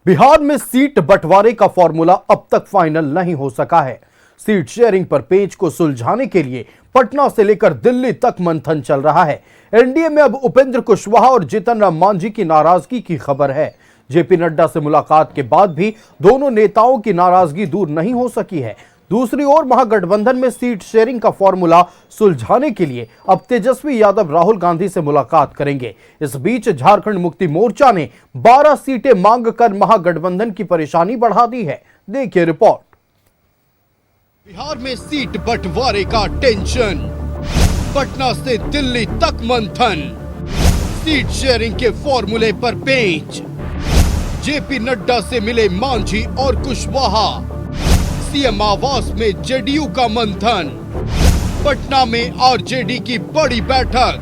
बिहार में सीट बंटवारे का फॉर्मूला अब तक फाइनल नहीं हो सका है। सीट शेयरिंग पर पेच को सुलझाने के लिए पटना से लेकर दिल्ली तक मंथन चल रहा है। एनडीए में अब उपेंद्र कुशवाहा और जीतन राम मांझी की नाराजगी की खबर है। जेपी नड्डा से मुलाकात के बाद भी दोनों नेताओं की नाराजगी दूर नहीं हो सकी है। दूसरी ओर महागठबंधन में सीट शेयरिंग का फॉर्मूला सुलझाने के लिए अब तेजस्वी यादव राहुल गांधी से मुलाकात करेंगे। इस बीच झारखंड मुक्ति मोर्चा ने 12 सीटें मांगकर महागठबंधन की परेशानी बढ़ा दी है। देखिए रिपोर्ट। बिहार में सीट बंटवारे का टेंशन, पटना से दिल्ली तक मंथन, सीट शेयरिंग के फॉर्मूले पर पेच, जेपी नड्डा से मिले मांझी और कुशवाहा, सीएम आवास में जेडीयू का मंथन, पटना में आरजेडी की बड़ी बैठक।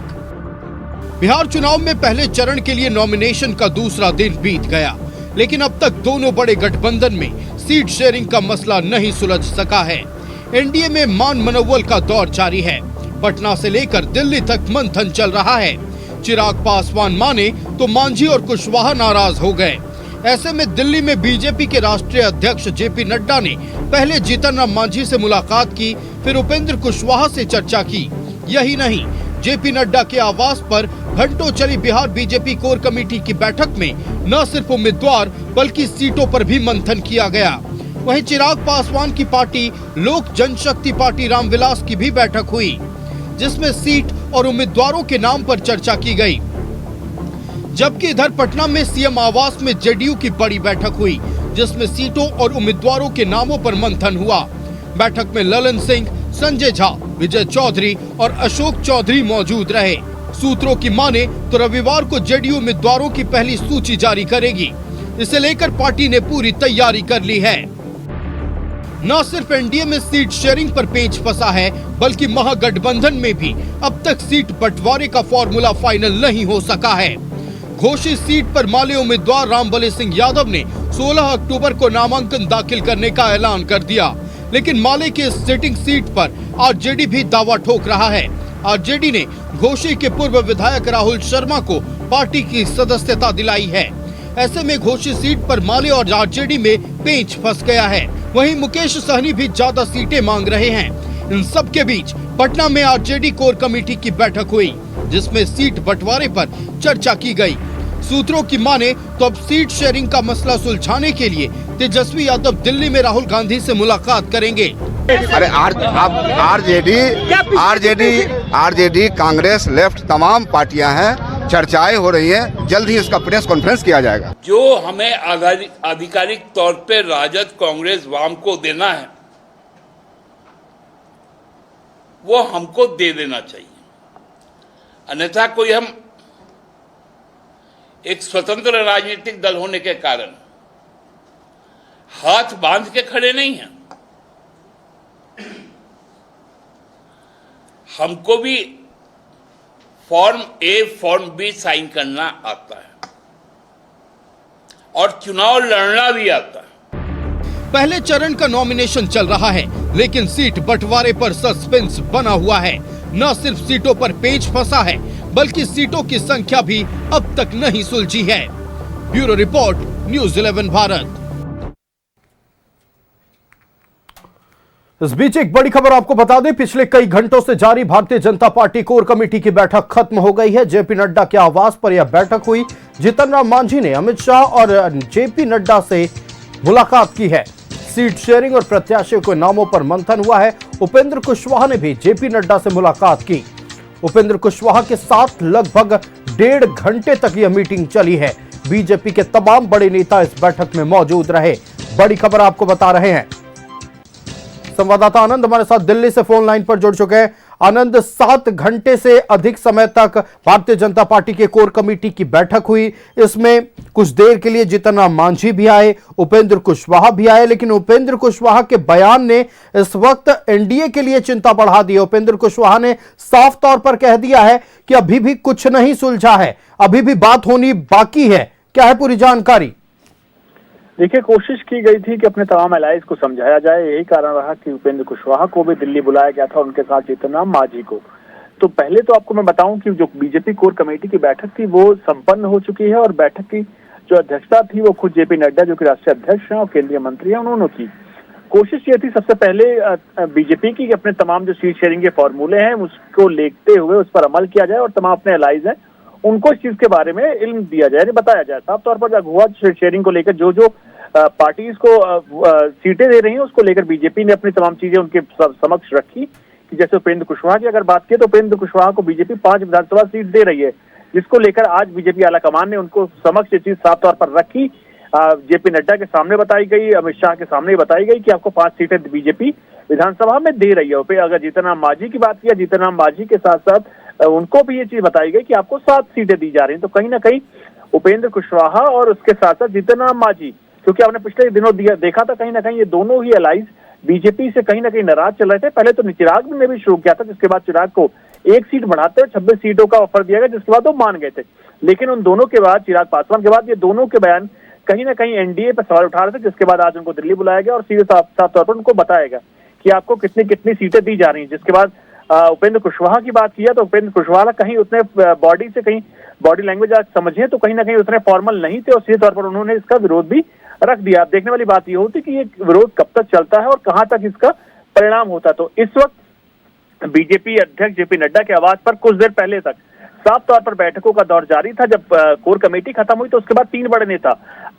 बिहार चुनाव में पहले चरण के लिए नॉमिनेशन का दूसरा दिन बीत गया, लेकिन अब तक दोनों बड़े गठबंधन में सीट शेयरिंग का मसला नहीं सुलझ सका है। एनडीए में मान मनोवल का दौर जारी है। पटना से लेकर दिल्ली तक मंथन चल रहा है। चिराग पासवान माने तो मांझी और कुशवाहा नाराज हो गए। ऐसे में दिल्ली में बीजेपी के राष्ट्रीय अध्यक्ष जेपी नड्डा ने पहले जीतन राम मांझी से मुलाकात की, फिर उपेंद्र कुशवाहा से चर्चा की। यही नहीं, जेपी नड्डा के आवास पर घंटों चली बिहार बीजेपी कोर कमेटी की बैठक में न सिर्फ उम्मीदवार बल्कि सीटों पर भी मंथन किया गया। वहीं चिराग पासवान की पार्टी लोक जनशक्ति पार्टी रामविलास की भी बैठक हुई, जिसमें सीट और उम्मीदवारों के नाम पर चर्चा की गई। जबकि इधर पटना में सीएम आवास में जेडीयू की बड़ी बैठक हुई, जिसमें सीटों और उम्मीदवारों के नामों पर मंथन हुआ। बैठक में ललन सिंह, संजय झा, विजय चौधरी और अशोक चौधरी मौजूद रहे। सूत्रों की माने तो रविवार को जेडीयू उम्मीदवारों की पहली सूची जारी करेगी। इसे लेकर पार्टी ने पूरी तैयारी कर ली है। न सिर्फ एनडीए में सीट शेयरिंग पर पेच फंसा है, बल्कि महागठबंधन में भी अब तक सीट बंटवारे का फॉर्मूला फाइनल नहीं हो सका है। घोषित सीट पर माले उम्मीदवार रामबली सिंह यादव ने 16 अक्टूबर को नामांकन दाखिल करने का ऐलान कर दिया, लेकिन माले के सिटिंग सीट पर आरजेडी भी दावा ठोक रहा है। आरजेडी ने घोषी के पूर्व विधायक राहुल शर्मा को पार्टी की सदस्यता दिलाई है। ऐसे में घोषित सीट पर माले और आरजेडी में पेंच फंस गया है। वहीं मुकेश सहनी भी ज्यादा सीटें मांग रहे हैं। इन सब के बीच पटना में आरजेडी कोर कमेटी की बैठक हुई, जिसमें सीट बंटवारे पर चर्चा की गई। सूत्रों की माने तो अब सीट शेयरिंग का मसला सुलझाने के लिए तेजस्वी यादव दिल्ली में राहुल गांधी से मुलाकात करेंगे। अरे आरजेडी, कांग्रेस, लेफ्ट तमाम पार्टियां हैं, चर्चाएं हो रही हैं। जल्द ही इसका प्रेस कॉन्फ्रेंस किया जाएगा। जो हमें आधिकारिक तौर पे राजद, कांग्रेस, वाम को देना है, वो हमको दे देना चाहिए। अन्यथा कोई हम एक स्वतंत्र राजनीतिक दल होने के कारण हाथ बांध के खड़े नहीं हैं। हमको भी फॉर्म ए, फॉर्म बी साइन करना आता है और चुनाव लड़ना भी आता है। पहले चरण का नॉमिनेशन चल रहा है, लेकिन सीट बंटवारे पर सस्पेंस बना हुआ है। न सिर्फ सीटों पर पेच फंसा है, बल्कि सीटों की संख्या भी अब तक नहीं सुलझी है। Bureau report, news 11 Bharat. इस बीच एक बड़ी खबर आपको बता दें, पिछले कई घंटों से जारी Bharatiya Janata party core committee की बैठक खत्म हो गई है। जेपी नड्डा के आवास पर यह बैठक हुई। जीतन राम मांझी ने अमित शाह और जेपी नड्डा से मुलाकात की है। सीट शेयरिंग और प्रत्याशियों के नामों पर मंथन हुआ है। उपेंद्र कुशवाहा ने भी जेपी नड्डा से मुलाकात की। उपेंद्र कुशवाहा के साथ लगभग 1.5 घंटे तक यह मीटिंग चली है। बीजेपी के तमाम बड़े नेता इस बैठक में मौजूद रहे। बड़ी खबर आपको बता रहे हैं। संवाददाता आनंद हमारे साथ दिल्ली से फोन लाइन पर जुड़ चुके हैं। आनंद, 7 घंटे से अधिक समय तक भारतीय जनता पार्टी के कोर कमेटी की बैठक हुई। इसमें कुछ देर के लिए जीतन राम मांझी भी आए, उपेंद्र कुशवाहा भी आए, लेकिन उपेंद्र कुशवाहा के बयान ने इस वक्त एनडीए के लिए चिंता बढ़ा दी। उपेंद्र कुशवाहा ने साफ तौर पर कह दिया है कि अभी भी कुछ नहीं सुलझा है, अभी भी बात होनी बाकी है। क्या है पूरी जानकारी? देखिए, कोशिश की गई थी कि अपने तमाम एलाइज को समझाया जाए। यही कारण रहा कि उपेंद्र कुशवाहा को भी दिल्ली बुलाया गया था, उनके साथ जीतन राम मांझी को। तो पहले तो आपको मैं बताऊं कि जो बीजेपी कोर कमेटी की बैठक थी वो संपन्न हो चुकी है और बैठक की जो अध्यक्षता थी वो खुद जेपी नड्डा जो कि राष्ट्रीय अध्यक्ष हैं और केंद्रीय मंत्री हैं उन्होंने की। कोशिश ये थी सबसे पहले बीजेपी की अपने तमाम जो सीट शेयरिंग के फॉर्मूले हैं उसको लेते हुए उस पर अमल किया जाए और तमाम अपने एलाइज हैं उनको इस चीज के बारे में इल्म दिया जाए, बताया जाए। साफ तौर पर अगुआ सीट शेयरिंग को लेकर जो पार्टीज को सीटें दे रही हैं उसको लेकर बीजेपी ने अपनी तमाम चीजें उनके समक्ष रखी कि जैसे उपेंद्र कुशवाहा की अगर बात की तो उपेंद्र कुशवाहा को बीजेपी 5 विधानसभा सीट दे रही है, जिसको लेकर आज बीजेपी आला कमान ने उनको समक्ष ये चीज साफ तौर पर रखी। जेपी नड्डा के सामने बताई गई, अमित शाह के सामने बताई गई कि आपको 5 सीटें बीजेपी विधानसभा में दे रही है। अगर जीतन राम मांझी की बात किया, जीतन राम मांझी के साथ साथ उनको भी ये चीज बताई गई कि आपको 7 सीटें दी जा रही हैं। तो कहीं ना कहीं उपेंद्र कुशवाहा और उसके साथ साथ जीतन राम मांझी, क्योंकि आपने पिछले दिनों देखा था कहीं ना कहीं ये दोनों ही अलाइज बीजेपी से कहीं ना कहीं नाराज चल रहे थे। पहले तो चिराग ने भी शुरू किया था, जिसके बाद चिराग को 1 सीट बढ़ाते हुए 26 सीटों का ऑफर दिया गया, जिसके बाद वो मान गए थे। लेकिन उन दोनों के बाद, चिराग पासवान के बाद, ये दोनों के बयान कहीं ना कहीं एनडीए पर सवाल उठा रहे थे, जिसके बाद आज उनको दिल्ली बुलाया गया और सीधे साफ तौर पर उनको बताया गया कि आपको कितनी कितनी सीटें दी जा रही हैं। जिसके बाद उपेंद्र कुशवाहा की बात किया तो उपेंद्र कुशवाहा कहीं उतने बॉडी से, कहीं बॉडी लैंग्वेज आज समझे तो कहीं ना कहीं उतने फॉर्मल नहीं थे और सीधे तौर पर उन्होंने इसका विरोध भी रख दिया। अब देखने वाली बात ये होती कि ये विरोध कब तक चलता है और कहां तक इसका परिणाम होता है। तो इस वक्त बीजेपी अध्यक्ष जेपी नड्डा के आवाज पर कुछ देर पहले तक साफ तौर पर बैठकों का दौर जारी था। जब कोर कमेटी खत्म हुई तो उसके बाद 3 बड़े नेता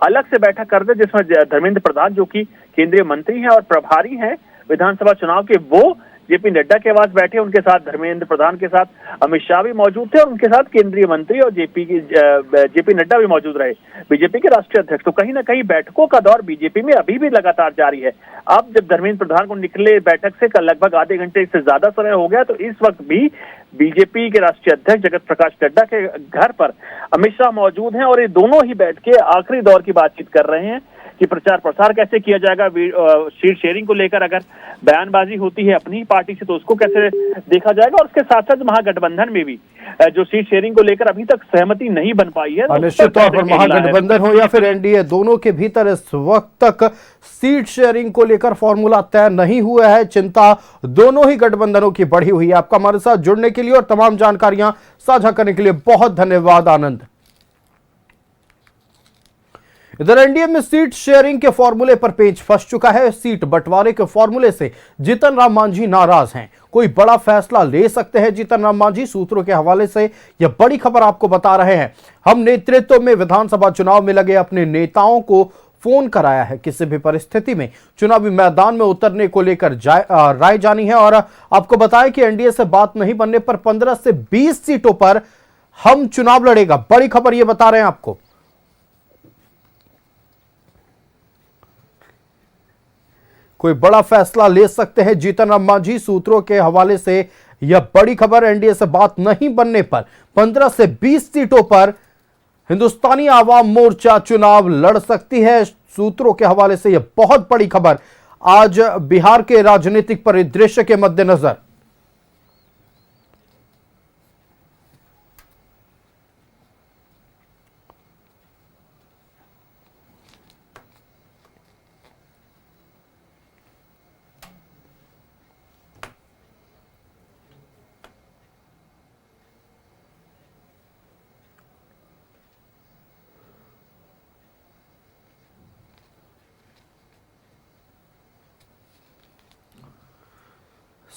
अलग से बैठक करते, जिसमें धर्मेंद्र प्रधान जो कि केंद्रीय मंत्री हैं और प्रभारी हैं विधानसभा चुनाव के, वो जेपी नड्डा के आवाज बैठे। उनके साथ धर्मेंद्र प्रधान के साथ अमित शाह भी मौजूद थे और उनके साथ केंद्रीय मंत्री और जेपी नड्डा भी मौजूद रहे, बीजेपी के राष्ट्रीय अध्यक्ष। तो कहीं ना कहीं बैठकों का दौर बीजेपी में अभी भी लगातार जारी है। अब जब धर्मेंद्र प्रधान को निकले बैठक से कल लगभग आधे घंटे से ज्यादा समय हो गया, तो इस वक्त भी बीजेपी के राष्ट्रीय अध्यक्ष जगत प्रकाश नड्डा के घर पर अमित शाह मौजूद हैं और ये दोनों ही बैठ के आखिरी दौर की बातचीत कर रहे हैं कि प्रचार प्रसार कैसे किया जाएगा, सीट शेयरिंग को लेकर अगर बयानबाजी होती है अपनी ही पार्टी से तो उसको कैसे देखा जाएगा, और उसके साथ साथ महागठबंधन में भी जो सीट शेयरिंग को लेकर अभी तक सहमति नहीं बन पाई है। निश्चित तौर पर महागठबंधन हो या फिर एनडीए, दोनों के भीतर इस वक्त तक सीट शेयरिंग को लेकर फॉर्मूला तय नहीं हुआ है। चिंता दोनों ही गठबंधनों की बढ़ी हुई है। आपका हमारे साथ जुड़ने के लिए और तमाम जानकारियां साझा करने के लिए बहुत धन्यवाद आनंद। इधर एनडीए में सीट शेयरिंग के फॉर्मूले पर पेच फंस चुका है। सीट बंटवारे के फॉर्मूले से जीतन राम मांझी नाराज हैं। कोई बड़ा फैसला ले सकते हैं जीतन राम मांझी, सूत्रों के हवाले से यह बड़ी खबर आपको बता रहे हैं। हम नेतृत्व में विधानसभा चुनाव में लगे अपने नेताओं को फोन कराया है। किसी भी परिस्थिति में चुनावी मैदान में उतरने को लेकर राय जानी है। और आपको बताएं कि एनडीए से बात नहीं बनने पर 15 से 20 सीटों पर हम चुनाव लड़ेगा। बड़ी खबर यह बता रहे हैं आपको। कोई बड़ा फैसला ले सकते हैं जीतन राम मांझी, सूत्रों के हवाले से यह बड़ी खबर। एनडीए से बात नहीं बनने पर 15 से 20 सीटों पर हिंदुस्तानी आवाम मोर्चा चुनाव लड़ सकती है। सूत्रों के हवाले से यह बहुत बड़ी खबर आज बिहार के राजनीतिक परिदृश्य के मद्देनजर।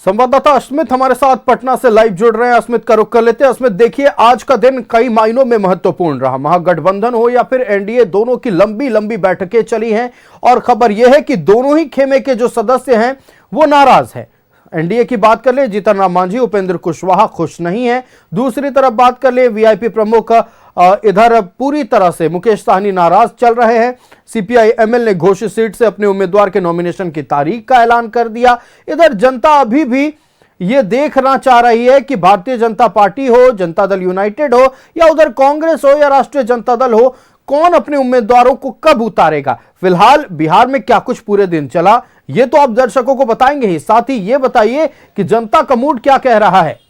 संवाददाता अस्मित हमारे साथ पटना से लाइव जुड़ रहे हैं। अस्मित का रुख कर लेते हैं। अस्मित, देखिए आज का दिन कई मायनों में महत्वपूर्ण रहा। महागठबंधन हो या फिर एनडीए, दोनों की लंबी लंबी बैठकें चली हैं और खबर यह है कि दोनों ही खेमे के जो सदस्य हैं वो नाराज हैं। एनडीए की बात कर ले, जीतन राम मांझी, उपेंद्र कुशवाहा खुश नहीं है। दूसरी तरफ बात कर ले वीआईपी प्रमुख, इधर पूरी तरह से मुकेश साहनी नाराज चल रहे हैं। सीपीआई एमएल ने घोषित सीट से अपने उम्मीदवार के नॉमिनेशन की तारीख का ऐलान कर दिया। इधर जनता अभी भी ये देखना चाह रही है कि भारतीय जनता पार्टी हो, जनता दल यूनाइटेड हो या उधर कांग्रेस हो या राष्ट्रीय जनता दल हो, कौन अपने उम्मीदवारों को कब उतारेगा। फिलहाल बिहार में क्या कुछ पूरे दिन चला ये तो आप दर्शकों को बताएंगे ही, साथ ही ये बताइए कि जनता का मूड क्या कह रहा है।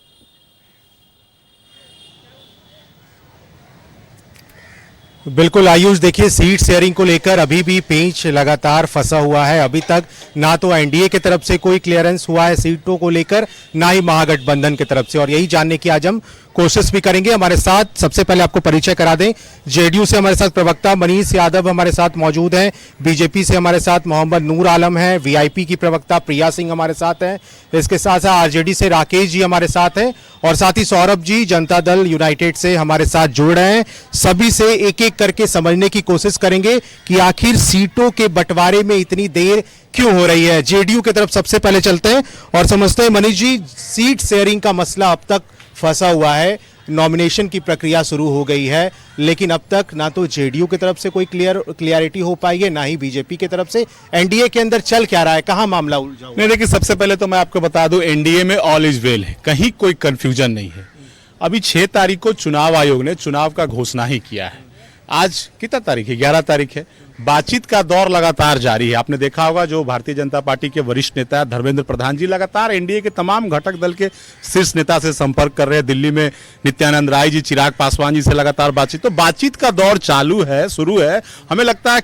बिल्कुल आयुष, देखिए सीट शेयरिंग को लेकर अभी भी पेंच लगातार फंसा हुआ है। अभी तक ना तो एनडीए की तरफ से कोई क्लियरेंस हुआ है सीटों को लेकर, ना ही महागठबंधन की तरफ से। और यही जानने की आज हम कोशिश भी करेंगे। हमारे साथ सबसे पहले आपको परिचय करा दें, जेडीयू से हमारे साथ प्रवक्ता मनीष यादव हमारे साथ मौजूद हैं, बीजेपी से हमारे साथ मोहम्मद नूर आलम है, वीआईपी की प्रवक्ता प्रिया सिंह हमारे साथ हैं, इसके साथ साथ आरजेडी से राकेश जी हमारे साथ हैं और साथ ही सौरभ जी जनता दल यूनाइटेड से हमारे साथ जुड़ रहे हैं। सभी से एक एक करके समझने की कोशिश करेंगे कि आखिर सीटों के बंटवारे में इतनी देर क्यों हो रही है। जेडीयू की तरफ सबसे पहले चलते हैं और समझते हैं मनीष जी, सीट शेयरिंग का मसला अब तक फंसा हुआ है, नॉमिनेशन की प्रक्रिया शुरू हो गई है, लेकिन अब तक ना तो जेडीयू की तरफ से कोई क्लियरिटी हो पाई है, ना ही बीजेपी की तरफ से। एनडीए के अंदर चल क्या रहा है, कहां मामला उलझा हुआ है? नहीं, देखिए सबसे पहले तो मैं आपको बता दूं, एनडीए में ऑल इज वेल है, कहीं कोई कंफ्यूजन नहीं है। अभी 6 तारीख को चुनाव आयोग ने चुनाव का घोषणा ही किया है। आज कितना तारीख है? 11 तारीख है। बातचीत का दौर लगातार जारी है। आपने देखा होगा जो भारतीय जनता पार्टी के वरिष्ठ नेता धर्मेंद्र प्रधान जी लगातार एनडीए के तमाम घटक दल के शीर्ष नेता से संपर्क कर रहे हैं। दिल्ली में नित्यानंद राय जी, चिराग पासवान जी से लगातार बातचीत, तो बातचीत का दौर चालू है, शुरू है। हमें लगता है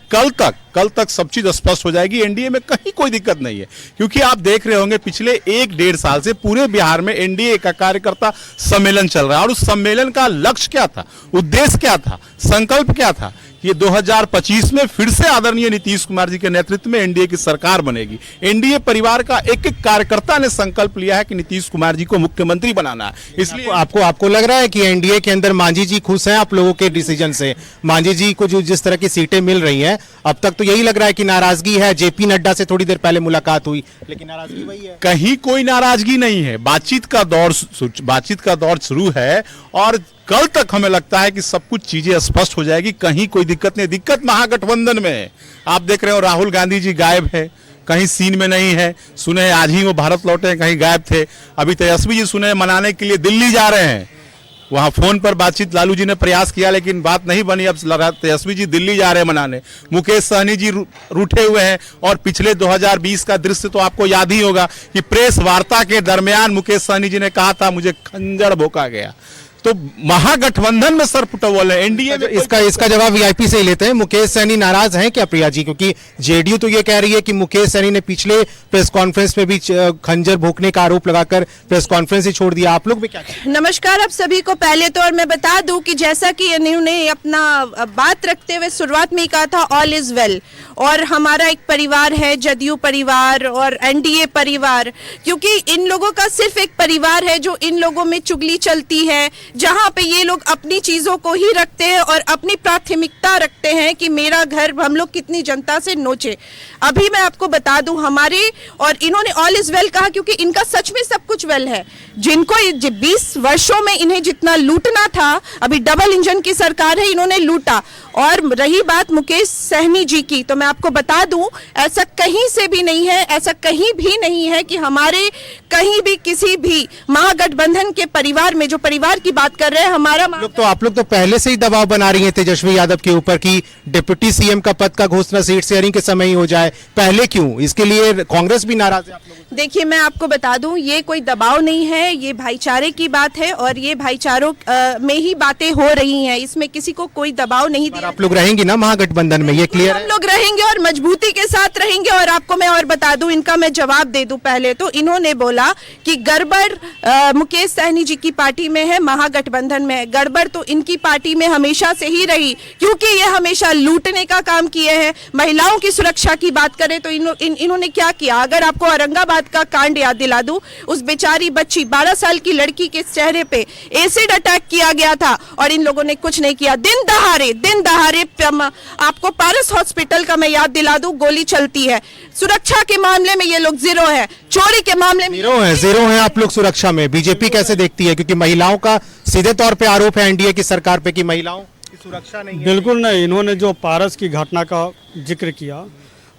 कल तक सब चीज स्पष्ट हो जाएगी। एनडीए में कहीं कोई दिक्कत नहीं है, क्योंकि आप देख रहे होंगे पिछले 1-1.5 साल से पूरे बिहार में एनडीए का कार्यकर्ता सम्मेलन चल रहा है। और उस सम्मेलन का लक्ष्य क्या था, उद्देश्य क्या था, संकल्प क्या था? ये 2025 में फिर से आदरणीय नीतीश कुमार जी के नेतृत्व में एनडीए की सरकार बनेगी। एनडीए परिवार का एक एक कार्यकर्ता ने संकल्प लिया है कि नीतीश कुमार जी को मुख्यमंत्री बनाना है। इसलिए आपको लग रहा है कि एनडीए के अंदर मांझी जी खुश हैं आप लोगों के डिसीजन से? मांझी जी को जो जिस तरह की सीटें मिल रही हैं, अब तक तो यही लग रहा है कि नाराजगी है। जेपी नड्डा से थोड़ी देर पहले मुलाकात हुई, लेकिन नाराजगी वही है। कहीं कोई नाराजगी नहीं है। बातचीत का दौर शुरू है और कल तक हमें लगता है कि सब कुछ चीजें स्पष्ट हो जाएगी। कहीं कोई दिक्कत नहीं। दिक्कत महागठबंधन में है। आप देख रहे हो राहुल गांधी जी गायब है, कहीं सीन में नहीं है। सुने आज ही वो भारत लौटे, कहीं गायब थे। अभी तेजस्वी जी सुने मनाने के लिए दिल्ली जा रहे हैं, वहां फोन पर बातचीत लालू जी ने प्रयास किया लेकिन बात नहीं बनी। अब तेजस्वी जी दिल्ली जा रहे हैं मनाने। मुकेश सहनी जी रूठे हुए हैं। और पिछले 2020 का दृश्य तो आपको याद ही होगा कि प्रेस वार्ता के दरमियान मुकेश सहनी जी ने कहा था मुझे खंजर भोंका गया। तो महागठबंधन में सर फुटबॉल है। एनडीए में इसका जवाब वीआईपी से ही लेते हैं। मुकेश सहनी नाराज हैं क्या प्रिया जी? क्योंकि जेडीयू तो ये कह रही है कि मुकेश सहनी ने पिछले प्रेस कॉन्फ्रेंस में भी खंजर भोंकने का आरोप लगाकर प्रेस कॉन्फ्रेंस ही छोड़ दिया। आप लोग भी क्या कहें? नमस्कार आप सभी को। पहले तो और मैं बता दूं कि जैसा कि इन्होंने अपना बात रखते हुए शुरुआत में ही कहा था ऑल इज वेल, और हमारा एक परिवार है जदयू परिवार और एनडीए परिवार, क्योंकि इन लोगों का सिर्फ एक परिवार है जो इन लोगों में चुगली चलती है, जहां पे ये लोग अपनी चीजों को ही रखते हैं और अपनी प्राथमिकता रखते हैं कि मेरा घर हम लोग कितनी जनता से नोचे। अभी मैं आपको बता दूं हमारे, और इन्होंने ऑल इज वेल कहा क्योंकि इनका सच में सब कुछ वेल है। जिनको 20 वर्षों में इन्हें जितना लूटना था, अभी डबल इंजन की सरकार है, इन्होंने लूटा। और रही बात मुकेश सहनी जी की, तो मैं आपको बता दूं ऐसा कहीं से भी नहीं है, ऐसा कहीं भी नहीं है कि हमारे कहीं भी किसी भी महागठबंधन के परिवार में, जो परिवार की बात कर रहे हैं, हमारा आप लोग तो पहले से ही दबाव बना रही हैं तेजस्वी यादव के ऊपर कि डिप्टी सीएम का पद का घोषणा सीट शेयरिंग के समय ही हो जाए। पहले क्यों? इसके लिए कांग्रेस भी नाराज है आप लोगों से। देखिए मैं आपको बता दूं, ये कोई दबाव नहीं है, ये भाईचारे की बात है और ये भाईचारों में ही बातें हो रही हैं। इसमें किसी को कोई दबाव नहीं दिया। आप लोग रहेंगे ना महागठबंधन में, ये क्लियर है? हम लोग रहेंगे और मजबूती के साथ रहेंगे। और आपको मैं और बता दूं, इनका मैं जवाब दे दूं। पहले तो इन्होंने बोला कि गड़बड़ मुकेश सहनी जी की पार्टी में है, महागठबंधन में है। गड़बड़ तो इनकी पार्टी में हमेशा से ही रही, क्योंकि ये हमेशा लूटने का काम किए हैं। महिलाओं की सुरक्षा की बात करें तो इन्होंने क्या किया? अगर आपको औरंगाबाद का कांड याद दिला दूं, उस बेचारी बच्ची 12 साल की लड़की के चेहरे पे एसिड अटैक किया गया था और इन लोगों ने कुछ नहीं किया। दिन दहाड़े आपको पारस हॉस्पिटल का मैं याद दिला दूं, गोली चलती है। सुरक्षा के मामले में ये लोग जीरो है, चोरी के मामले में जीरो है आप लोग सुरक्षा में। बीजेपी कैसे देखती है? क्योंकि महिलाओं का सीधे तौर पे आरोप है एनडीए की सरकार पे कि महिलाओं की सुरक्षा नहीं है। बिल्कुल नहीं। इन्होंने जो पारस की घटना का जिक्र किया,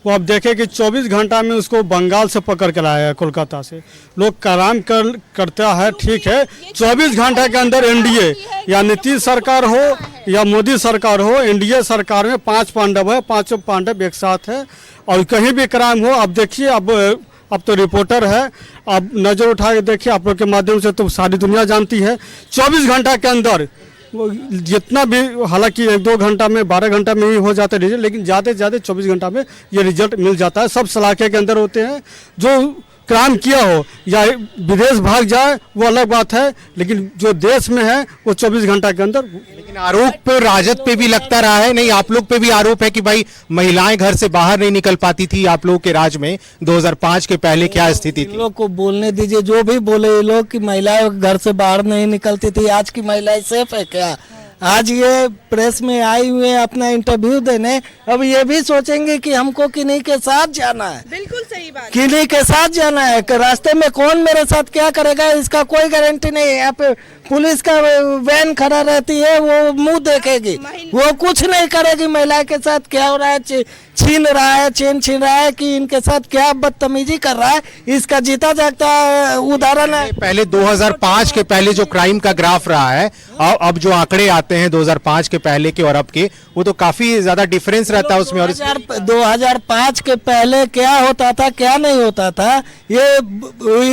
वो अब देखें कि 24 घंटा में उसको बंगाल से पकड़ कर लाया है, कोलकाता से। लोग कराम करता है, ठीक है। 24 घंटे के अंदर एनडीए या नीतीश सरकार हो या मोदी सरकार हो, एनडीए सरकार में 5 पांडव है, 5 पांडव एक साथ है और कहीं भी क्राइम हो। अब देखिए, अब तो रिपोर्टर है, अब नज़र उठा के देखिए, आप लोग के माध्यम से तो सारी दुनिया जानती है। 24 घंटा के अंदर जितना भी, हालांकि 1-2 घंटा में 12 घंटा में ही हो जाता है रिजल्ट, लेकिन ज़्यादा से ज़्यादा 24 घंटा में ये रिजल्ट मिल जाता है। सब सलाखे के अंदर होते हैं, जो क्राइम किया हो या विदेश भाग जाए वो अलग बात है, लेकिन जो देश में है वो 24 घंटा के अंदर। लेकिन आरोप तो राजद पे भी लगता रहा है, नहीं आप लोग पे भी आरोप है कि भाई महिलाएं घर से बाहर नहीं निकल पाती थी आप लोगों के राज में 2005 के पहले क्या स्थिति थी? लोग को बोलने दीजिए, जो भी बोले ये लोग कि महिलाएं घर से बाहर नहीं निकलती थी। आज की महिलाएं सेफ है क्या? आज ये प्रेस में आई हुए हैं अपना इंटरव्यू देने, अब ये भी सोचेंगे कि हमको किन्हीं के साथ जाना है। बिल्कुल सही बात। किन्हीं के साथ जाना है, कि रास्ते में कौन मेरे साथ क्या करेगा इसका कोई गारंटी नहीं है। यहाँ पे पुलिस का वैन खड़ा रहती है, वो मुंह देखेगी, वो कुछ नहीं करेगी। महिला के साथ क्या हो रहा है, छीन रहा है, चेन छीन रहा है कि इनके साथ क्या बदतमीजी कर रहा है, इसका जीता जागता उदाहरण है। पहले 2005 के पहले जो क्राइम का ग्राफ रहा है और अब जो आंकड़े आते हैं 2005 के पहले के और अब के, वो तो काफी ज्यादा डिफरेंस रहता है उसमें। और 2005 के पहले क्या होता था क्या नहीं होता था, ये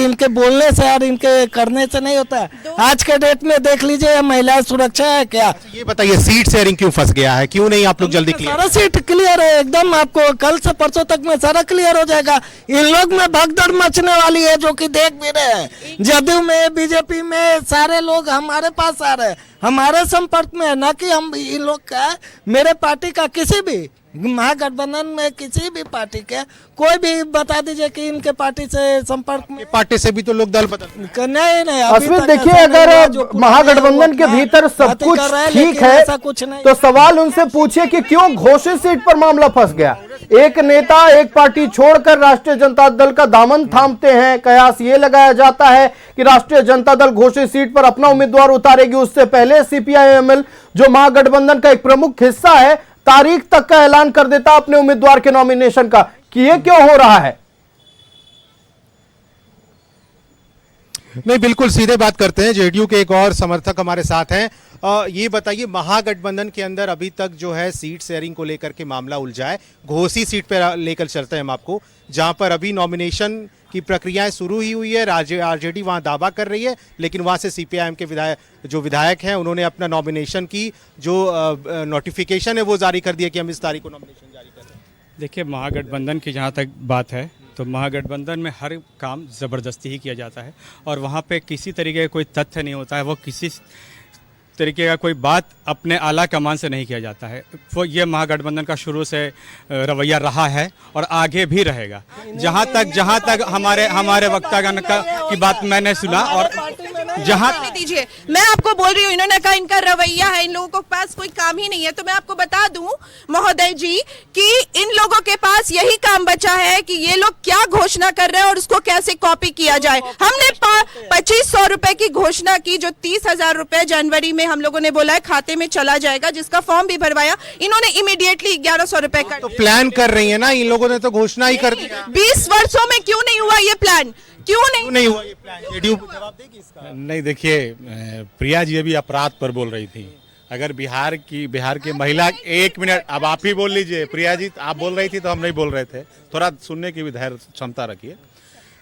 इनके बोलने से और इनके करने से नहीं होता। आज के डेट में देख लीजिए महिला सुरक्षा है क्या? ये बताइए सीट शेयरिंग क्यों फंस गया है, क्यों नहीं आप लोग जल्दी क्लियर? सारा सीट क्लियर है एकदम, आपको कल से परसों तक में सारा क्लियर हो जाएगा। इन लोग में भगदड़ मचने वाली है जो कि देख भी रहे हैं। जदयू में बीजेपी में सारे लोग हमारे पास आ रहे हैं, हमारे संपर्क में है, ना कि हम इन लोग का, मेरे पार्टी का किसी भी महागठबंधन में किसी भी पार्टी के कोई भी बता दीजिए कि इनके पार्टी से संपर्क में। पार्टी से भी तो लोग दल बदल नहीं असमित देखिए, अगर महागठबंधन के भीतर सब कुछ ठीक है तो सवाल उनसे पूछिए कि क्यों घोषित सीट पर मामला फंस गया। एक नेता एक पार्टी छोड़कर राष्ट्रीय जनता दल का दामन थामते हैं, कयास ये लगाया जाता है कि राष्ट्रीय जनता दल घोषित सीट पर अपना उम्मीदवार उतारेगी। उससे पहले सीपीआई-एमएल जो महागठबंधन का एक प्रमुख हिस्सा है, तारीख तक का ऐलान कर देता अपने उम्मीदवार के नॉमिनेशन का, कि ये क्यों हो रहा है? नहीं, बिल्कुल सीधे बात करते हैं। जेडीयू के एक और समर्थक हमारे साथ हैं। ये बताइए, महागठबंधन के अंदर अभी तक जो है सीट शेयरिंग को लेकर के मामला उलझा है। घोसी सीट पर लेकर चलते हैं हम आपको, जहां पर अभी नॉमिनेशन की प्रक्रियाएं शुरू ही हुई है। आरजेडी वहां दावा कर रही है, लेकिन वहां से सीपीआईएम के विधायक हैं, उन्होंने अपना नॉमिनेशन की जो नोटिफिकेशन है वो जारी कर दिया कि हम इस तारीख को नॉमिनेशन जारी कर रहे हैं। देखिए, महागठबंधन की जहाँ तक बात है तो महागठबंधन में हर काम ज़बरदस्ती ही किया जाता है और वहाँ पे किसी तरीके का कोई तथ्य नहीं होता है, वो किसी तरीके का कोई बात अपने आला कमान से नहीं किया जाता है। वो ये महागठबंधन का शुरू से रवैया रहा है और आगे भी रहेगा। जहाँ तक हमारे वक्तागण की बात मैंने सुना, और जहाँ दीजिए, मैं आपको बोल रही हूँ, इन्होंने कहा इनका रवैया है, इन लोगों के पास कोई काम ही नहीं है। तो मैं आपको बता दूं महोदय जी कि इन लोगों के पास यही काम बचा है कि ये लोग क्या घोषणा कर रहे हैं और उसको कैसे कॉपी किया जाए। हमने 2500 रुपए की घोषणा की, जो 30,000 रुपए जनवरी में हम लोगों ने बोला है खाते में चला जाएगा, जिसका फॉर्म भी भरवाया। इन्होंने इमीडिएटली 1100 रुपए कर तो प्लान कर रही है ना, इन लोगों ने तो घोषणा ही कर दी। 20 वर्षों में क्यों नहीं हुआ ये प्लान? क्यों नहीं हुआ ये प्लान? जेडीयू जवाब देगी इसका? नहीं, देखिए, प्रिया जी अभी अपराध पर बोल रही थी। अगर बिहार की महिला, एक मिनट, अब आप ही बोल लीजिए। प्रिया जी आप बोल रही थी तो हम नहीं बोल रहे थे, थोड़ा सुनने की भी धैर्य क्षमता रखिए।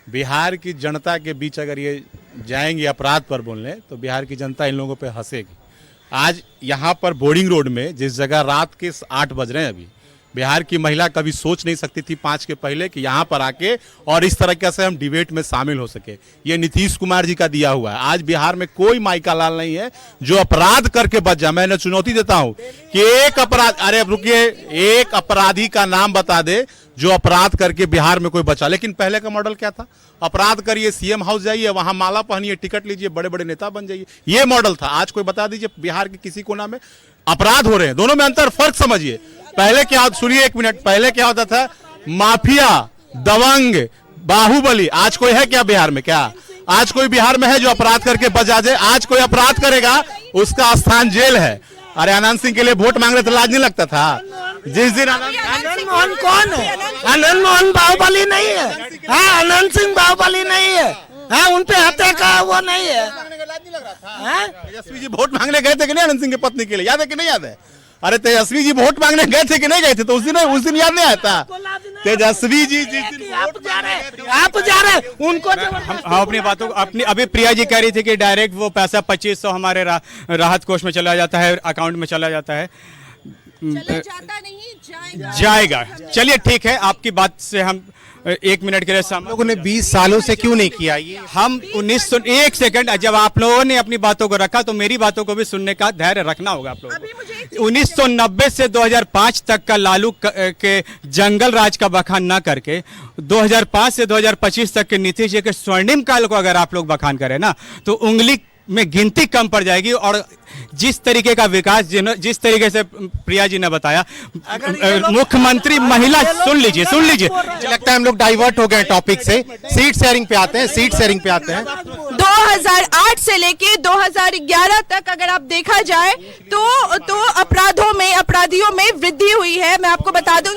बिहार की जनता के बीच अगर ये जाएंगे अपराध पर बोलने तो बिहार की जनता इन लोगों पे हंसेगी। आज यहाँ पर बोर्डिंग रोड में जिस जगह रात के 8 बज रहे हैं, अभी बिहार की महिला कभी सोच नहीं सकती थी 5 के पहले कि यहाँ पर आके और इस तरह से हम डिबेट में शामिल हो सके। ये नीतीश कुमार जी का दिया हुआ है। आज बिहार में कोई माइका लाल नहीं है जो अपराध करके बच जाए। मैंने चुनौती देता हूं कि एक अपराध, अरे रुकिए, एक अपराधी का नाम बता दे जो अपराध करके बिहार में कोई बचा। लेकिन पहले का मॉडल क्या था? अपराध करिए, सीएम हाउस जाइए, वहां माला पहनिए, टिकट लीजिए, बड़े बड़े नेता बन जाइए, ये मॉडल था। आज कोई बता दीजिए बिहार के किसी कोना में अपराध हो रहे हैं। दोनों में अंतर, फर्क समझिए। पहले क्या, सुनिए एक मिनट, पहले क्या होता था? माफिया, दबंग, बाहुबली। आज कोई है क्या बिहार में? क्या आज कोई बिहार में है जो अपराध करके बचा जाए? आज कोई अपराध करेगा उसका स्थान जेल है। अरे आनंद सिंह के लिए वोट मांग रहे थे, लाज नहीं लगता था? जिस दिन आनंद मोहन कौन है? आनंद मोहन बाहुबली नहीं है। हाँ, आनंद सिंह बाहुबली नहीं है। हाँ, उनपे हत्या का वो नहीं है। तेजस्वी जी वोट मांगने गए थे कि नहीं आनंद सिंह की पत्नी के लिए? याद है कि नहीं याद है? अरे तेजस्वी जी वोट मांगने गए थे कि नहीं गए थे? तो उस दिन याद नहीं आता? तेजस्वी जी जिस दिन आप जा रहे उनको हम अपनी बातों को अभी प्रिया जी कह रही थी कि डायरेक्ट वो पैसा 2500 हमारे राहत कोष में चला जाता है, अकाउंट में चला जाता है। चला जाता नहीं, जाएगा। चलिए ठीक है, आपकी बात से हम 1 मिनट के लिए हम लोगों ने 20 सालों से क्यों नहीं किया ये? हम 1 सेकंड, जब आप लोगों ने अपनी बातों को रखा तो मेरी बातों को भी सुनने का धैर्य रखना होगा आप लोगों को। 1990 से 2005 तक का लालू के जंगल राज का बखान ना करके 2005 से 2025 तक के नीतीश जी के स्वर्णिम काल को अगर आप लोग बखान करें ना तो उंगली में गिनती कम पड़ जाएगी। और जिस तरीके का विकास जिस तरीके से प्रिया जी ने बताया, मुख्यमंत्री महिला, सुन लीजिए लगता है हम लोग डाइवर्ट हो गए टॉपिक से, सीट शेयरिंग पे आते हैं। 2008 से लेके 2011 तक अगर आप देखा जाए तो अपराधियों में वृद्धि हुई है। मैं आपको बता दूं,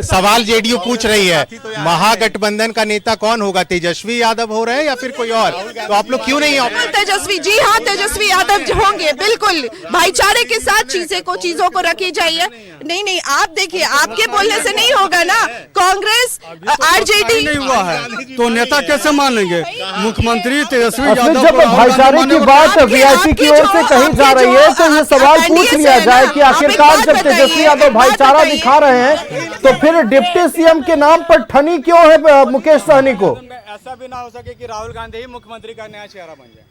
सवाल जेडीयू पूछ रही है, महागठबंधन का नेता कौन होगा? तेजस्वी यादव हो रहे हैं या फिर कोई और? तो आप लोग क्यों नहीं? तेजस्वी जी, हाँ तेजस्वी यादव होंगे, बिल्कुल भाईचारे के साथ चीजों को रखी जाइए। नहीं, आप देखिए, आपके बोलने से नहीं होगा ना। कांग्रेस आरजेडी नहीं हुआ है तो नेता कैसे मान लेंगे? मुख्यमंत्री तेजस्वी यादव, जब भाईचारे की बात वीआईपी की ओर से कही जा रही है तो ये सवाल पूछ लिया जाए कि आखिरकार जब तेजस्वी यादव भाईचारा दिखा रहे हैं तो फिर डिप्टी सीएम के नाम पर ठनी क्यों है मुकेश सहनी को? ऐसा भी ना हो सके कि राहुल गांधी ही मुख्यमंत्री का नया चेहरा बन जाए।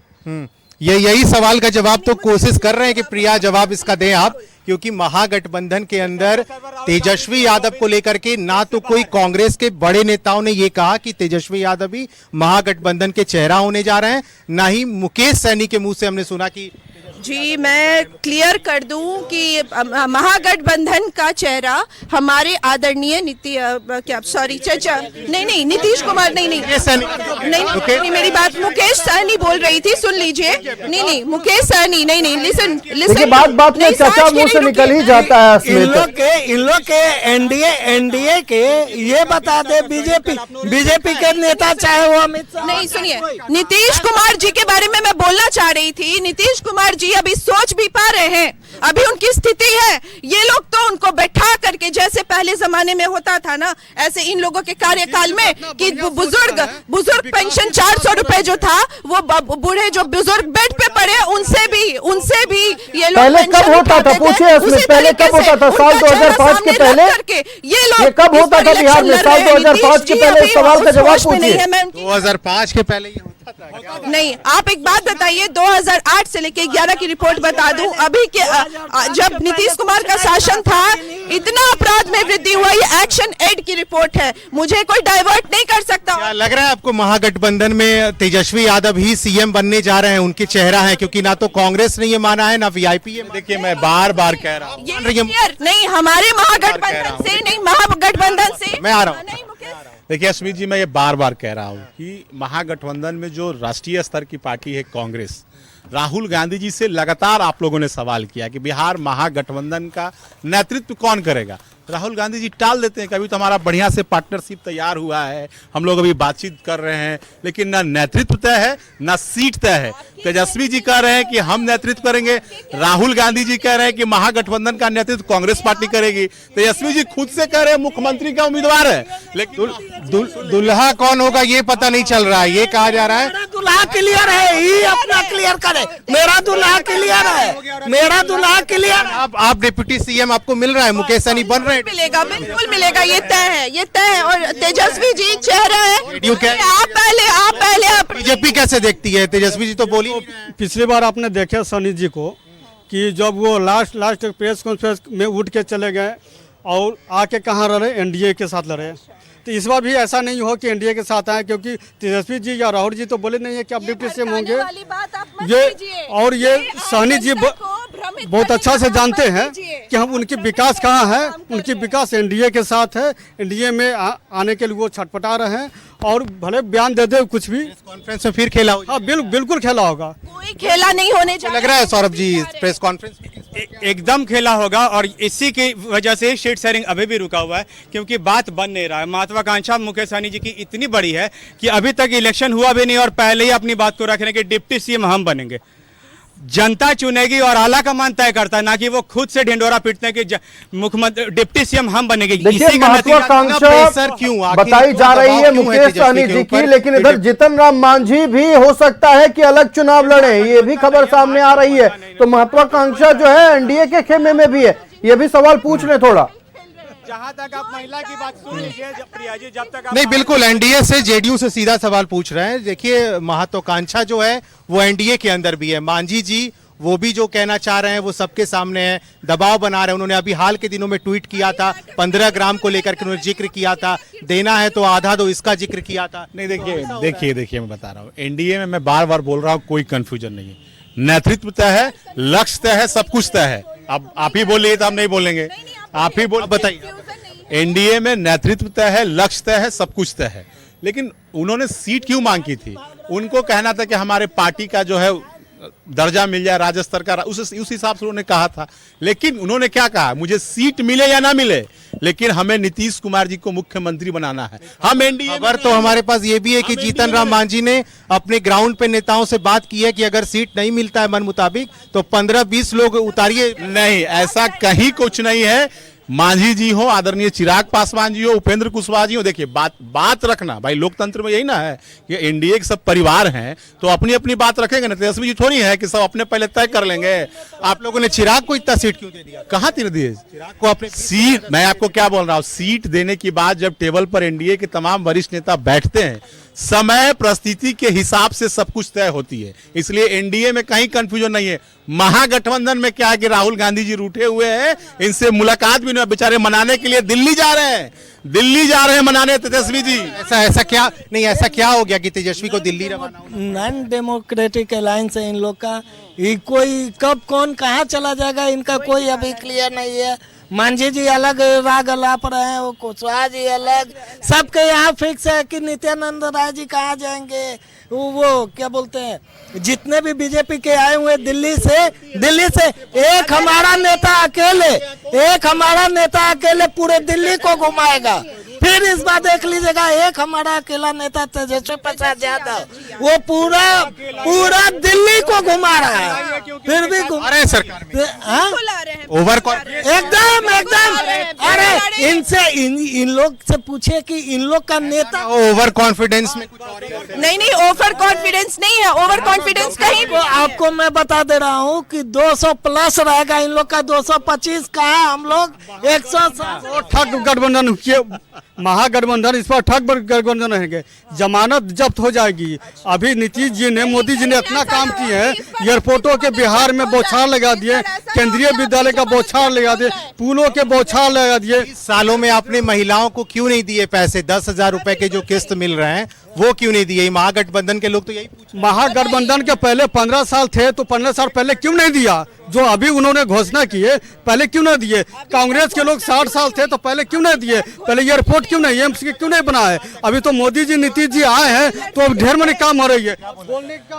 यही सवाल का जवाब तो कोशिश कर रहे हैं कि प्रिया जवाब इसका दें आप, क्योंकि महागठबंधन के अंदर तेजस्वी यादव को लेकर के ना तो कोई कांग्रेस के बड़े नेताओं ने ये कहा कि तेजस्वी यादव ही महागठबंधन के चेहरा होने जा रहे हैं, ना ही मुकेश सहनी के मुंह से हमने सुना कि जी, मैं क्लियर कर दूं कि महागठबंधन का चेहरा हमारे आदरणीय नीतीश कुमार नहीं, मेरी बात मुकेश सहनी बोल रही थी, सुन लीजिए। नहीं, मुकेश सहनी नहीं, लिसन बात में चाचा मुंह से निकल ही जाता है। इन लोग के एनडीए के ये बता दे, बीजेपी के नेता चाहे वो अमित शाह। नहीं, सुनिए, नीतीश कुमार जी के बारे में मैं बोलना चाह रही थी। नीतीश कुमार जी अभी सोच भी पा रहे हैं, अभी उनकी स्थिति है। ये लोग तो उनको बैठा करके, जैसे पहले जमाने में होता था ना, ऐसे इन लोगों के कार्यकाल में कि बुजुर्ग पेंशन 400 रुपए जो था, वो बूढ़े जो बुजुर्ग बेड पे पड़े उनसे भी ये लोग पहले कब होता था? पूछिए, पहले कब होता था? साल 2005 के पहले ये लोग कब होता था बिहार में? साल 2005 के पहले इस सवाल का जवाब पूछिए। 2005 के पहले ये होता था नहीं, आप एक बात बताइए, 2008 से लेके 11 की रिपोर्ट बता दूं, अभी के जब नीतीश कुमार का शासन था इतना अपराध में वृद्धि हुआ। ये एक्शन एड की रिपोर्ट है, मुझे कोई डाइवर्ट नहीं कर सकता। क्या लग रहा है आपको महागठबंधन में तेजस्वी यादव ही सीएम बनने जा रहे हैं, उनके चेहरा है? क्योंकि ना तो कांग्रेस ने ये माना है, ना वीआईपी। देखिए, मैं बार कह रहा हूँ, नहीं, हमारे महागठबंधन से नहीं, महागठबंधन से मैं आ रहा हूँ। देखिए स्मित जी, मैं ये बार कह रहा हूँ कि महागठबंधन में जो राष्ट्रीय स्तर की पार्टी है कांग्रेस, राहुल गांधी जी से लगातार आप लोगों ने सवाल किया कि बिहार महागठबंधन का नेतृत्व कौन करेगा। राहुल गांधी जी टाल देते हैं कि अभी तो हमारा बढ़िया से पार्टनरशिप तैयार हुआ है, हम लोग अभी बातचीत कर रहे हैं, लेकिन ना नेतृत्व तय है ना सीट तय है। तेजस्वी जी कह रहे हैं कि हम नेतृत्व करेंगे, राहुल गांधी जी कह रहे हैं कि महागठबंधन का नेतृत्व कांग्रेस पार्टी करेगी। तेजस्वी जी खुद से कह रहे हैं मुख्यमंत्री का उम्मीदवार है, लेकिन दुल्हा कौन होगा ये पता नहीं चल रहा है। ये कहा जा रहा है दुल्हा क्लियर है, ही अपना क्लियर करे, मेरा दुल्हा क्लियर है, मेरा दुल्हा क्लियर। आप डिप्टी सीएम आपको मिल रहा है, मुकेश सहनी बन रहे हैं? मिलेगा, बिल्कुल मिलेगा, ये तय है। और तेजस्वी जी चेहरा है। आप पहले बीजेपी कैसे देखती है? तेजस्वी जी तो बोली, पिछली बार आपने देखे सनी जी को कि जब वो लास्ट प्रेस कॉन्फ्रेंस में उठ के चले गए और आके कहाँ लड़े, एनडीए के साथ लड़े। तो इस बार भी ऐसा नहीं हो कि एनडीए के साथ आए, क्योंकि तेजस्वी जी या राहुल जी तो बोले नहीं है कि आप डिप्टी सीएम होंगे। ये सहनी जी बहुत अच्छा से जानते हैं कि हम उनकी विकास कहाँ है, उनकी विकास एनडीए के साथ है। एनडीए में आने के लिए वो छटपटा रहे हैं और भले बयान दे दे कुछ भी, कॉन्फ्रेंस में फिर खेला होगा। हाँ, बिल्कुल खेला होगा। कोई खेला नहीं होने जा रहा। लग रहा है सौरभ जी प्रेस कॉन्फ्रेंस एकदम खेला होगा, और इसी की वजह से सीट शेयरिंग अभी भी रुका हुआ है, क्योंकि बात बन नहीं रहा है। महत्वाकांक्षा मुकेश सहनी जी की इतनी बड़ी है कि अभी तक इलेक्शन हुआ भी नहीं और पहले ही अपनी बात को रखने के डिप्टी सीएम हम बनेंगे। जनता चुनेगी और आला कमान तय करता है, ना कि वो खुद से ढिंडोरा पीटते हैं कि मुख्यमंत्री डिप्टी सीएम हम बनेंगे। देखिए, महत्वाकांक्षा बताई जा रही है मुकेश सहनी जी की, लेकिन इधर जीतन राम मांझी भी हो सकता है कि अलग चुनाव लड़े, ये भी खबर सामने आ रही है। तो महत्वाकांक्षा जो है एनडीए के खेमे में भी है, ये भी सवाल पूछ ले थोड़ा। जहां तक आप महिला की बात सुन लीजिए प्रिया जी, जब तक नहीं बिल्कुल, एनडीए से जेडीयू से सीधा सवाल पूछ रहे हैं। देखिए महत्वाकांक्षा जो है वो एनडीए के अंदर भी है। मांझी जी वो भी जो कहना चाह रहे हैं वो सबके सामने है, दबाव बना रहे हैं। उन्होंने अभी हाल के दिनों में ट्वीट किया था, 15 ग्राम को लेकर के उन्होंने जिक्र किया था, देना है तो आधा दो, इसका जिक्र किया था। नहीं देखिए मैं बता रहा हूँ, एनडीए में मैं बार बार बोल रहा हूँ कोई कंफ्यूजन नहीं है। नेतृत्व तय है, लक्ष्य तय है, सब कुछ तय है। अब आप ही बोलिए तो हम नहीं बोलेंगे, आप ही बताइए। एनडीए में नेतृत्व तय है, लक्ष्य तय है, सब कुछ तय है। लेकिन उन्होंने सीट क्यों मांग की थी? उनको कहना था कि हमारे पार्टी का जो है दर्जा मिल जाए राज्य स्तर का, उस हिसाब से उन्होंने कहा था। लेकिन उन्होंने क्या कहा, मुझे सीट मिले या ना मिले, लेकिन हमें नीतीश कुमार जी को मुख्यमंत्री बनाना है। हम एनडीए खबर तो हमारे पास ये भी है कि जीतन राम मांझी ने अपने ग्राउंड पे नेताओं से बात की है कि अगर सीट नहीं मिलता है मन मुताबिक तो 15-20 लोग उतारिए। नहीं, ऐसा कहीं कुछ नहीं है। मांझी जी हो, आदरणीय चिराग पासवान जी हो, उपेंद्र कुशवाहा जी हो, देखिए बात रखना भाई, लोकतंत्र में यही ना है कि एनडीए के सब परिवार हैं तो अपनी अपनी बात रखेंगे ना। तेजस्वी जी थोड़ी है कि सब अपने पहले तय कर लेंगे। आप लोगों ने चिराग को इतना सीट क्यों दे दिया? कहाँ तीन दिए चिराग को अपने सीट? मैं आपको क्या बोल रहा हूँ, सीट देने की बात जब टेबल पर एनडीए के तमाम वरिष्ठ नेता बैठते हैं, समय परिस्थिति के हिसाब से सब कुछ तय होती है। इसलिए एनडीए में कहीं कंफ्यूजन नहीं है। महागठबंधन में क्या है कि राहुल गांधी जी रूठे हुए हैं, इनसे मुलाकात भी नहीं, बेचारे मनाने के लिए दिल्ली जा रहे हैं मनाने तेजस्वी जी। ऐसा क्या नहीं, ऐसा क्या हो गया कि तेजस्वी को दिल्ली रवाना होना? नॉन डेमोक्रेटिक अलायंस है इन लोग का। ये कोई कब कौन कहाँ चला जाएगा इनका कोई अभी क्लियर नहीं है। मांझी जी अलग राग अलाप रहे हैं, वो कुशवाहा जी अलग, सबके यहाँ फिक्स है कि नित्यानंद राय जी कहाँ जाएंगे। वो क्या बोलते हैं, जितने भी बीजेपी के आए हुए दिल्ली से एक हमारा नेता अकेले पूरे दिल्ली को घुमाएगा। फिर इस बार देख लीजिएगा, एक हमारा अकेला नेता तेजस्वी प्रसाद यादव, वो पूरा दिल्ली को घुमा रहा है। फिर भी अरे सरकार ओवर एकदम अरे इनसे इन लोग से पूछे कि इन लोग का नेता ओवर कॉन्फिडेंस में कुछ नहीं, ओवर कॉन्फिडेंस नहीं है। ओवर कॉन्फिडेंस कहीं आपको मैं बता दे रहा हूँ कि 200 प्लस रहेगा इन लोग का, 225 का है, हम लोग 160। ठग गठबंधन, महागठबंधन, इस पर ठग गठबंधन रहेंगे। जमानत जब्त हो जाएगी। अभी नीतीश जी ने, मोदी जी ने इतना काम किए हैं, एयरपोर्टों के बिहार में बौछार लगा दिए, केंद्रीय विद्यालय का बौछार लगा दिए, पुलों के बौछार लगा दिए। सालों में आपने महिलाओं को क्यों नहीं दिए पैसे? 10,000 रुपए के जो किस्त मिल रहे हैं वो क्यों नहीं दिए? महागठबंधन के लोग तो यही पूछ, महागठबंधन के पहले 15 साल थे तो 15 साल पहले क्यों नहीं दिया? जो अभी उन्होंने घोषणा की है पहले क्यों नहीं दिए? कांग्रेस के लोग 60 साल थे तो पहले क्यों नहीं दिए? पहले एयरपोर्ट क्यों नहीं, एम्स क्यों नहीं बनाए? अभी तो मोदी जी नीतीश जी आए हैं तो अब ढेर मनी काम हो रही है।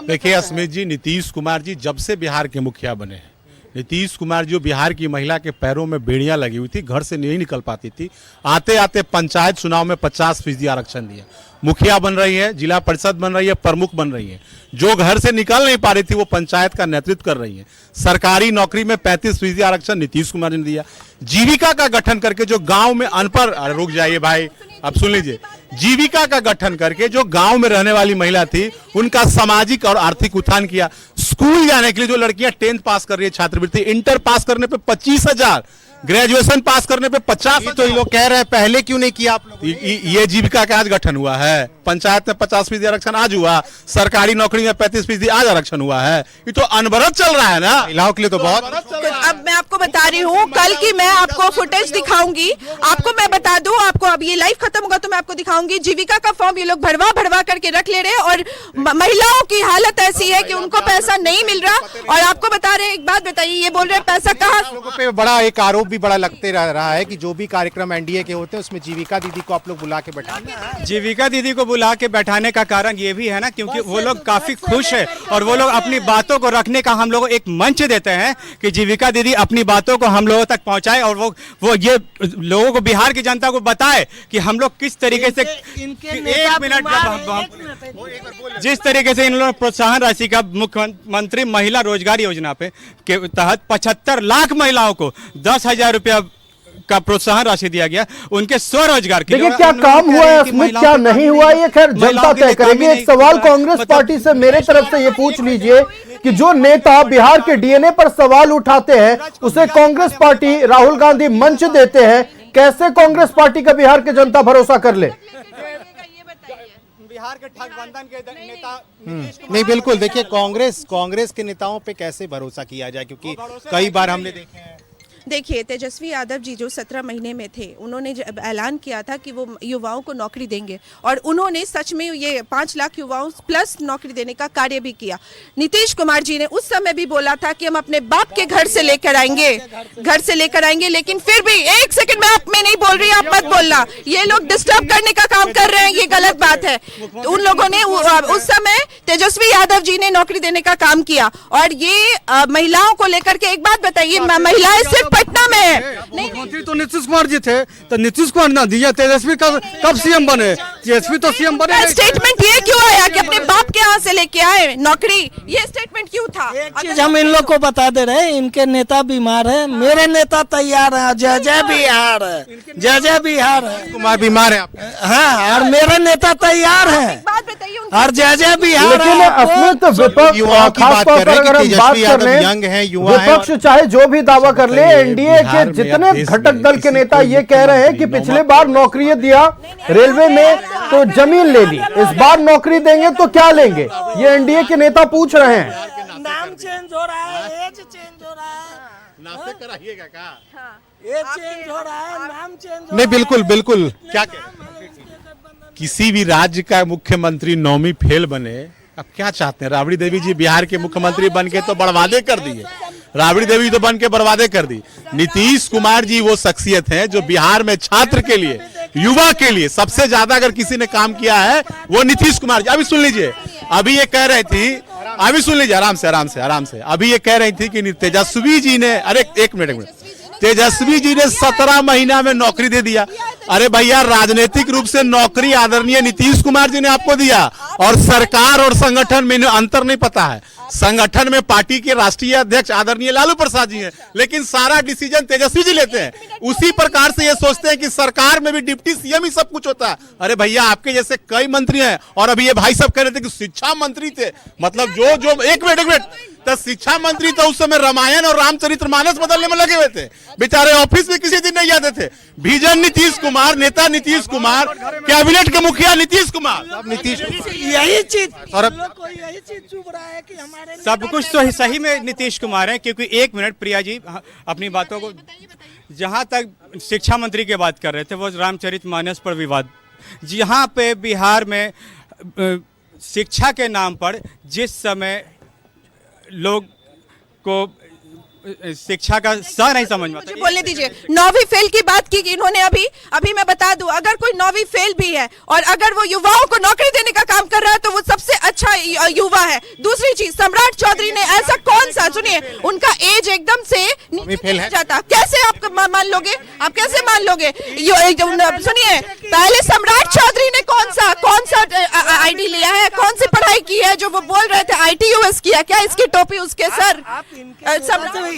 देखिए अस्मित जी, नीतीश कुमार जी जब से बिहार के मुखिया बने हैं, नीतीश कुमार जो बिहार की महिला के पैरों में बेड़ियां लगी हुई थी, घर से नहीं निकल पाती थी, आते आते पंचायत चुनाव में 50% आरक्षण दिया। मुखिया बन रही है, जिला परिषद बन रही है, प्रमुख बन रही है। जो घर से निकल नहीं पा रही थी वो पंचायत का नेतृत्व कर रही है। सरकारी नौकरी में 35% आरक्षण नीतीश कुमार ने दिया। जीविका का गठन करके जो गांव में अनपढ़, रुक जाइए भाई, अब सुन लीजिए, जीविका का गठन करके जो गांव में रहने वाली महिला थी उनका सामाजिक और आर्थिक उत्थान किया। स्कूल जाने के लिए जो लड़कियां 10th पास कर रही है, छात्रवृत्ति, इंटर पास करने पे 25,000, ग्रेजुएशन पास करने पे 50। तो ये लोग कह रहे हैं पहले क्यों नहीं किया आप लोग? ये जीविका का आज गठन हुआ है। पंचायत में 50% आरक्षण आज हुआ, सरकारी नौकरी में 35% आज आरक्षण हुआ है। ये तो अनवरत चल रहा है ना महिलाओं के लिए तो बहुत। अब मैं आपको बता रही हूँ, कल की मैं आपको फुटेज दिखाऊंगी। आपको मैं बता दूं, आपको अब ये लाइव खत्म होगा तो मैं आपको दिखाऊंगी। जीविका का फॉर्म ये लोग भरवा करके रख ले रहे हैं और महिलाओं की हालत ऐसी है कि उनको पैसा नहीं मिल रहा। और आपको बता रहे हैं, एक बात बताइए, ये बोल रहे हैं पैसा कहाँ? लोगों पे बड़ा एक आरोप भी बड़ा लगते रहा है कि जो भी कार्यक्रम एनडीए के होते हैं उसमें जीविका दीदी को आप लोग बुला के बैठाते हैं। जीविका दीदी को बुला के बैठाने का कारण ये भी है ना, क्योंकि वो लोग काफी खुश है और वो लोग अपनी बातों को रखने का हम लोग एक मंच देते हैं कि जीविका दीदी अपनी बातों को हम लोगों तक पहुंचाए और वो ये लोगों को, बिहार की जनता को बताए कि हम लोग किस तरीके से, एक मिनट, जिस तरीके से इन लोगों ने प्रोत्साहन राशि का मुख्यमंत्री महिला रोजगार योजना पे के तहत 75 लाख महिलाओं को 10,000 रुपया का प्रोत्साहन राशि दिया गया उनके स्वरोजगार के लिए। देखिए क्या काम हुआ है अस्मित, क्या नहीं हुआ, ये खैर जनता तय करेगी। एक सवाल कांग्रेस पार्टी से मेरे तरफ से ये पूछ लीजिए कि जो नेता बिहार के डीएनए पर सवाल उठाते हैं उसे कांग्रेस पार्टी, राहुल गांधी मंच देते हैं, कैसे कांग्रेस पार्टी का बिहार की जनता भरोसा कर ले? बिहार के ठगबंधन के नेता नहीं, बिल्कुल देखिए, कांग्रेस के नेताओं पे कैसे भरोसा किया जाए, क्योंकि कई बार हमने देखे हैं। देखिए, तेजस्वी यादव जी जो 17 महीने में थे, उन्होंने ऐलान किया था कि वो युवाओं को नौकरी देंगे और उन्होंने सच में ये 5 लाख युवाओं प्लस नौकरी देने का कार्य भी किया। नीतीश कुमार जी ने उस समय भी बोला था कि हम अपने बाप के घर से लेकर आएंगे, लेकिन फिर भी एक सेकंड में आप, मैं नहीं बोल रही, आप मत बोलना, ये लोग डिस्टर्ब करने का काम कर रहे हैं, ये गलत बात है। उन लोगों ने उस समय तेजस्वी यादव जी ने नौकरी देने का काम किया। और ये महिलाओं को लेकर के एक बात बताइए, महिलाएं सिर्फ पटना में है। मुख्यमंत्री तो नीतीश कुमार जी थे, तो नीतीश कुमार ना दिया, तेजस्वी कब सीएम बने? तेजस्वी तो सीएम बने। स्टेटमेंट ये क्यों आया कि अपने बाप के यहाँ से लेके आए नौकरी? ये स्टेटमेंट क्यों था? एक चीज हम इन लोग को बता दे रहे हैं, इनके नेता बीमार है, मेरे नेता तैयार है। जय जय बिहार, जय जय बिहार है। कुमार बीमार है आप? हाँ, और मेरे नेता तैयार है, बात बताइए और जय जय बिहार। लेकिन असलियत विपक्ष, युवाओं की बात कर रहे हैं कि तेजस्वी यादव यंग है, युवा है, विपक्ष चाहे जो भी दावा कर ले, एनडीए के जितने घटक दल के नेता ये कह रहे हैं कि पिछले बार नौकरी दिया रेलवे में तो जमीन ले ली, इस बार नौकरी देंगे तो क्या लेंगे, ये एनडीए के नेता पूछ रहे हैं। नाम चेंज हो रहा है, एज चेंज हो रहा है, नाश्ते कराइएगा क्या? एज चेंज हो रहा है, नाम चेंज। नहीं, बिल्कुल बिल्कुल। क्या किसी भी राज्य का मुख्यमंत्री नौवीं फेल बने, अब क्या चाहते हैं? राबड़ी देवी जी बिहार के मुख्यमंत्री बन के तो बर्बादे कर दिए, राबड़ी देवी तो बन के बर्बादे कर दी। नीतीश कुमार जी वो शख्सियत हैं जो बिहार में छात्र के लिए, युवा के लिए सबसे ज्यादा अगर किसी ने काम किया है वो नीतीश कुमार जी। अभी सुन लीजिए, अभी ये कह रही थी, अभी सुन लीजिए आराम से, अभी ये कह रही थी कि तेजस्वी जी ने, अरे एक मिनट, तेजस्वी जी ने 17 महीना में नौकरी दे दिया। अरे भैया, राजनीतिक रूप से नौकरी आदरणीय नीतीश कुमार जी ने आपको दिया, और सरकार और संगठन में अंतर नहीं पता है। संगठन में पार्टी के राष्ट्रीय अध्यक्ष आदरणीय लालू प्रसाद जी हैं, लेकिन सारा डिसीजन तेजस्वी जी लेते हैं। उसी प्रकार से ये सोचते हैं कि सरकार में भी डिप्टी सीएम ही सब कुछ होता है। अरे भैया, आपके जैसे कई मंत्री हैं, और अभी ये भाई साहब कह रहे थे कि शिक्षा मंत्री थे, मतलब जो एक मिनट, तो शिक्षा मंत्री तो उस समय रामायण और रामचरितमानस बदलने में लगे हुए थे, बेचारे ऑफिस में किसी दिन नहीं जाते थे। विजन नीतीश कुमार, नेता नीतीश कुमार, कैबिनेट के मुखिया नीतीश कुमार, यही चीज चुभ रहा है कि हमारे सब कुछ तो सही में नीतीश कुमार है। क्योंकि एक मिनट प्रिया जी, अपनी बातों को, जहां तक शिक्षा मंत्री की बात कर रहे थे वो रामचरितमानस पर विवाद, जहां पे बिहार में शिक्षा के नाम पर जिस समय लोग को शिक्षा का सा नहीं समझ में आता। बोलने दीजिए, 9वीं फेल की बात की इन्होंने। अभी मैं बता दूं, अगर कोई 9वीं फेल भी है और अगर वो युवाओं को नौकरी देने का काम कर रहा है तो वो सबसे अच्छा युवा है। दूसरी चीज, सम्राट चौधरी ने ऐसा कौन सा, सुनिए, उनका एज एकदम से नीचे जाता, कैसे आप मान लोगे? आप कैसे मान लोगे? सुनिए, पहले सम्राट चौधरी ने कौन सा आईडी लिया है, कौन सी पढ़ाई की है, जो वो बोल रहे थे ITUS किया, क्या इसकी टोपी उसके सर?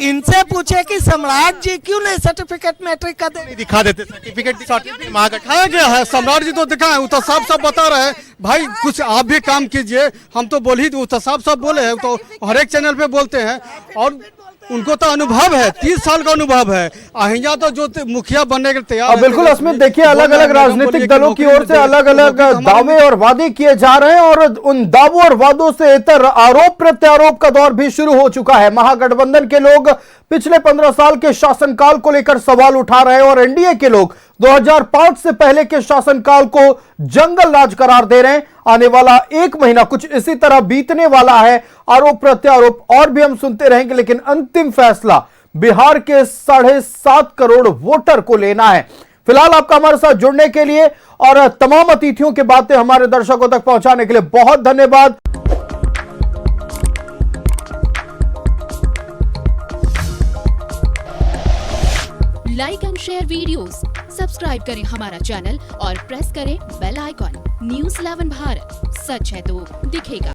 इनसे पूछे कि सम्राट जी क्यों नहीं सर्टिफिकेट मैट्रिक का दिखा देते? सर्टिफिकेट दिखाया गया है, सम्राट जी तो दिखाए, वो तो साफ बता रहे हैं। भाई कुछ आप भी काम कीजिए, हम तो बोल ही, वो तो साफ बोले हैं, तो हर एक चैनल पे बोलते हैं, और उनको तो अनुभव है, 30 साल का अनुभव है। अहिया तो जो मुखिया बनने के तैयार है। बिल्कुल अस्मित, देखिए अलग अलग राजनीतिक दलों की ओर से अलग अलग दावे और वादे किए जा रहे हैं, और उन दावों और वादों से इतर आरोप प्रत्यारोप का दौर भी शुरू हो चुका है। महागठबंधन के लोग पिछले 15 साल के शासनकाल को लेकर सवाल उठा रहे हैं, और एनडीए के लोग 2005 से पहले के शासनकाल को जंगल राज करार दे रहे हैं। आने वाला 1 महीना कुछ इसी तरह बीतने वाला है, आरोप प्रत्यारोप और भी हम सुनते रहेंगे, लेकिन अंतिम फैसला बिहार के 7.5 करोड़ वोटर को लेना है। फिलहाल आपका हमारे साथ जुड़ने के लिए और तमाम अतिथियों की बातें हमारे दर्शकों तक पहुंचाने के लिए बहुत धन्यवाद। Like and share videos, subscribe करें हमारा चैनल और प्रेस करें बेल आइकॉन। News 11 भारत, सच है तो दिखेगा।